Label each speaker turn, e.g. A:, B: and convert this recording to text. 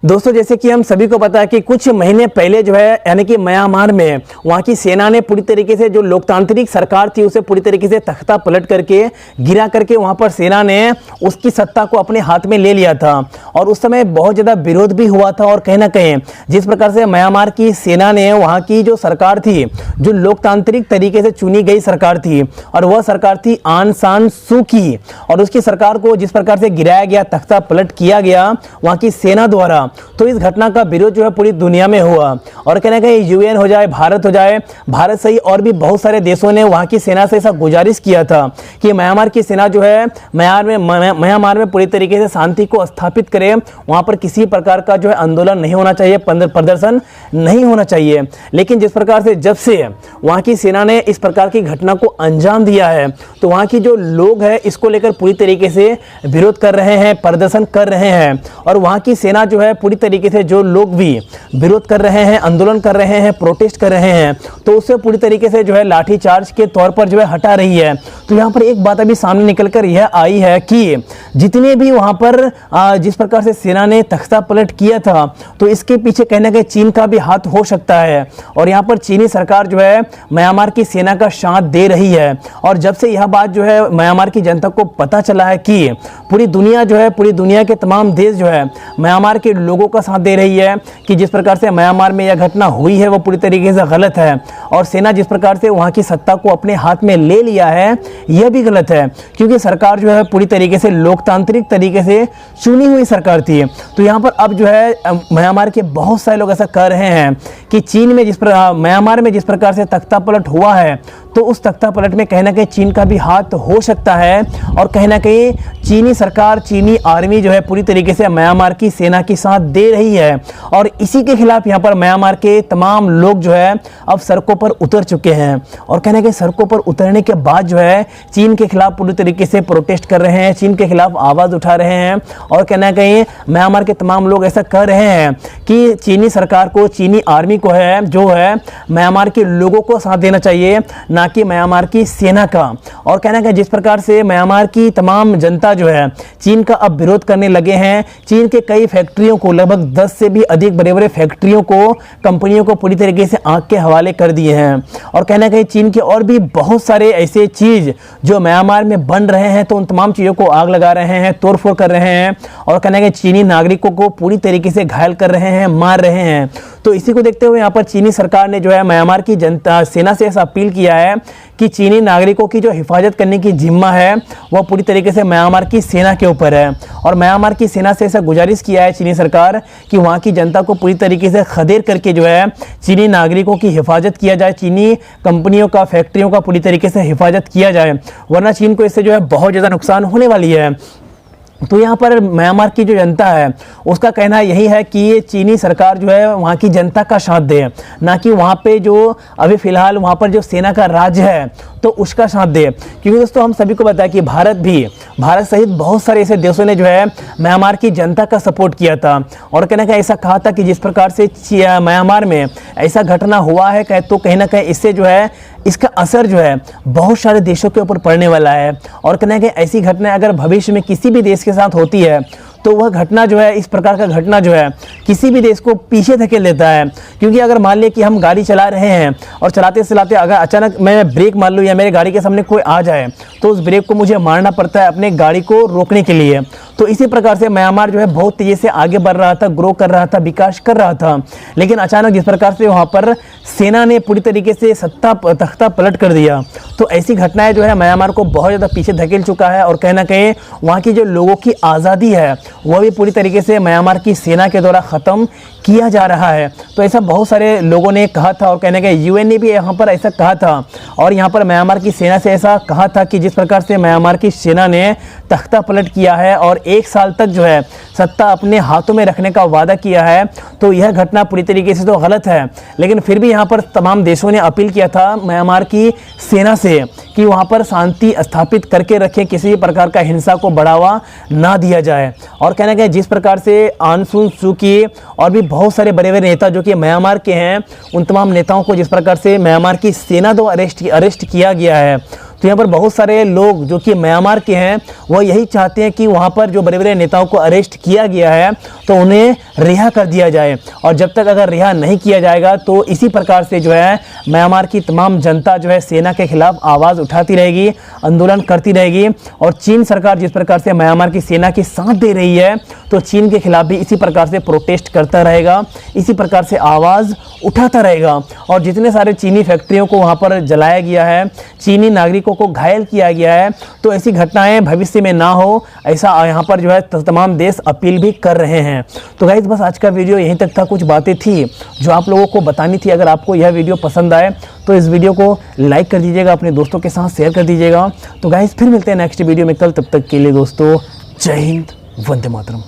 A: दोस्तों, जैसे कि हम सभी को पता है कि कुछ महीने पहले जो है यानी कि म्यांमार में वहां की सेना ने पूरी तरीके से जो लोकतांत्रिक सरकार थी उसे पूरी तरीके से तख्ता पलट करके गिरा करके वहां पर सेना ने उसकी सत्ता को अपने हाथ में ले लिया था। और उस समय बहुत ज़्यादा विरोध भी हुआ था। और कहीं ना कहीं जिस प्रकार से म्यांमार की सेना ने वहाँ की जो सरकार थी, जो लोकतांत्रिक तरीके से चुनी गई सरकार थी, और वह सरकार थी आंग सान सू की, और उसकी सरकार को जिस प्रकार से गिराया गया, तख्ता पलट किया गया वहाँ की सेना द्वारा, तो इस घटना का विरोध जो है पूरी दुनिया में हुआ। और कहना कि यूएन हो जाए, भारत हो जाए, भारत सही और भी बहुत सारे देशों ने वहां की सेना से ऐसा गुजारिश किया था कि म्यांमार की सेना जो है म्यांमार में पूरी तरीके से शांति को स्थापित करे, वहां पर किसी प्रकार का जो है आंदोलन नहीं होना चाहिए, प्रदर्शन नहीं होना चाहिए। लेकिन जिस प्रकार से जब से वहां की सेना ने इस प्रकार की घटना को अंजाम दिया है, तो वहां की जो लोग हैं इसको लेकर पूरी तरीके से विरोध कर रहे हैं, प्रदर्शन कर रहे हैं। और वहां की सेना जो है पूरी तरीके से जो लोग भी विरोध कर रहे हैं, आंदोलन कर रहे हैं, प्रोटेस्ट कर रहे हैं, तो उससे पूरी तरीके से जो है लाठीचार्ज के तौर पर जो है हटा रही है। तो यहाँ पर एक बात अभी सामने निकलकर यह आई है कि जितने भी वहां पर जिस प्रकार से सेना ने तख्ता पलट किया था, तो इसके पीछे कहीं ना कहीं चीन का भी हाथ हो सकता है। और यहाँ पर चीनी सरकार जो है म्यांमार की सेना का साथ दे रही है। और जब से यह बात जो है म्यांमार की जनता को पता चला है कि पूरी दुनिया जो है, पूरी दुनिया के तमाम देश जो है म्यांमार के लोगों का साथ दे रही है कि जिस प्रकार से म्यांमार में यह घटना हुई है वो पूरी तरीके से गलत है। और सेना जिस प्रकार से वहां की सत्ता को अपने हाथ में ले लिया है, यह भी गलत है, क्योंकि सरकार जो है पूरी तरीके से लोकतांत्रिक तरीके से चुनी हुई सरकार थी। तो यहाँ पर अब जो है म्यांमार के बहुत सारे लोग ऐसा कर रहे हैं कि चीन में म्यांमार में जिस प्रकार से तख्ता पलट हुआ है, तो उस तख्ता पलट में कहीं ना कहीं चीन का भी हाथ हो सकता है। और कहीं ना कहीं चीनी सरकार, चीनी आर्मी जो है पूरी तरीके से म्यांमार की सेना की साथ दे रही है। और इसी के खिलाफ यहाँ पर म्यांमार के तमाम लोग जो है अब सड़कों पर उतर चुके हैं। और कहने के सड़कों पर उतरने के बाद जो है चीन के खिलाफ पूरी तरीके से प्रोटेस्ट कर रहे हैं, चीन के खिलाफ आवाज़ उठा रहे हैं। और कहना कहीं म्यांमार के तमाम लोग ऐसा कर रहे हैं कि चीनी सरकार को, चीनी आर्मी को है जो है म्यांमार के लोगों को साथ देना चाहिए, ना कि म्यांमार की सेना का। और कहना कि जिस प्रकार से म्यांमार की तमाम जनता जो है चीन का अब विरोध करने लगे हैं, चीन के कई फैक्ट्रियों को, लगभग 10 से भी अधिक बड़े बड़े फैक्ट्रियों को, कंपनियों को पूरी तरीके से आंख के हवाले कर दिए हैं। और कहना कि चीन के और भी बहुत सारे ऐसे चीज जो म्यांमार में बन रहे हैं, तो उन तमाम चीज़ों को आग लगा रहे हैं, तोड़फोड़ कर रहे हैं। और कहना कि चीनी नागरिकों को पूरी तरीके से घायल कर रहे हैं, मार रहे हैं। तो इसी को देखते हुए यहाँ पर चीनी सरकार ने जो है म्यांमार की जनता, सेना से ऐसा अपील किया है कि चीनी नागरिकों की जो हिफाजत करने की जिम्मा है वह पूरी तरीके से म्यांमार की सेना के ऊपर है। और म्यांमार की सेना से ऐसा गुजारिश किया है चीनी सरकार कि वहाँ की जनता को पूरी तरीके से खदेड़ करके जो है चीनी नागरिकों की हिफाजत किया जाए, चीनी कंपनियों का, फैक्ट्रियों का पूरी तरीके से हिफाजत किया जाए, वरना चीन को इससे जो है बहुत ज़्यादा नुकसान होने वाली है। तो यहाँ पर म्यांमार की जो जनता है उसका कहना यही है कि ये चीनी सरकार जो है वहाँ की जनता का साथ दे, ना कि वहाँ पे जो अभी फ़िलहाल वहाँ पर जो सेना का राज है तो उसका साथ दे। क्योंकि दोस्तों हम सभी को पता है कि भारत सहित बहुत सारे ऐसे देशों ने जो है म्यांमार की जनता का सपोर्ट किया था। और कहना कि ऐसा कहा था कि जिस प्रकार से म्यांमार में ऐसा घटना हुआ है, तो कहीं ना कहीं इससे जो है इसका असर जो है बहुत सारे देशों के ऊपर पड़ने वाला है। और कहना कि ऐसी घटना अगर भविष्य में किसी भी देश के साथ होती है, तो वह घटना जो है, इस प्रकार का घटना जो है किसी भी देश को पीछे धकेल देता है। क्योंकि अगर मान लिया कि हम गाड़ी चला रहे हैं और चलाते चलाते अगर अचानक मैं ब्रेक मार लूँ या मेरे गाड़ी के सामने कोई आ जाए, तो उस ब्रेक को मुझे मारना पड़ता है अपने गाड़ी को रोकने के लिए। तो इसी प्रकार से म्यांमार जो है बहुत तेज़ी से आगे बढ़ रहा था, ग्रो कर रहा था, विकास कर रहा था। लेकिन अचानक जिस प्रकार से वहाँ पर सेना ने पूरी तरीके से तख्ता पलट कर दिया, तो ऐसी घटनाएं जो है म्यांमार को बहुत ज़्यादा पीछे धकेल चुका है। और कहीं ना कहीं वहाँ की जो लोगों की आज़ादी है वह भी पूरी तरीके से म्यांमार की सेना के द्वारा ख़त्म किया जा रहा है। तो ऐसा बहुत सारे लोगों ने कहा था। और कहने के यूएन ने भी यहाँ पर ऐसा कहा था, और यहाँ पर म्यांमार की सेना से ऐसा कहा था कि जिस प्रकार से म्यांमार की सेना ने तख्ता पलट किया है और 1 साल तक जो है सत्ता अपने हाथों में रखने का वादा किया है, तो यह घटना पूरी तरीके से तो गलत है। लेकिन फिर भी यहाँ पर तमाम देशों ने अपील किया था म्यांमार की सेना से कि वहाँ पर शांति स्थापित करके रखें, किसी भी प्रकार का हिंसा को बढ़ावा ना दिया जाए। और कहना कि जिस प्रकार से आंग सान सू की और भी बहुत सारे बड़े बड़े नेता जो कि म्यांमार के हैं, उन तमाम नेताओं को जिस प्रकार से म्यांमार की सेना द्वारा अरेस्ट किया गया है, तो यहाँ पर बहुत सारे लोग जो कि म्यांमार के हैं वह यही चाहते हैं कि वहाँ पर जो बड़े बड़े नेताओं को अरेस्ट किया गया है तो उन्हें रिहा कर दिया जाए। और जब तक अगर रिहा नहीं किया जाएगा तो इसी प्रकार से जो है म्यांमार की तमाम जनता जो है सेना के खिलाफ आवाज़ उठाती रहेगी, आंदोलन करती रहेगी। और चीन सरकार जिस प्रकार से म्यांमार की सेना की साथ दे रही है तो चीन के खिलाफ भी इसी प्रकार से प्रोटेस्ट करता रहेगा, इसी प्रकार से आवाज़ उठाता रहेगा। और जितने सारे चीनी फैक्ट्रियों को वहाँ पर जलाया गया है, चीनी नागरिकों को घायल किया गया है, तो ऐसी घटनाएं भविष्य में ना हो, ऐसा यहाँ पर जो है तमाम देश अपील भी कर रहे हैं। तो गाइस बस आज का वीडियो यहीं तक था। कुछ बातें थी जो आप लोगों को बतानी थी। अगर आपको यह वीडियो पसंद आए तो इस वीडियो को लाइक कर दीजिएगा, अपने दोस्तों के साथ शेयर कर दीजिएगा। तो गाइस फिर मिलते हैं नेक्स्ट वीडियो में कल, तब तक के लिए दोस्तों जय हिंद, वंदे मातरम।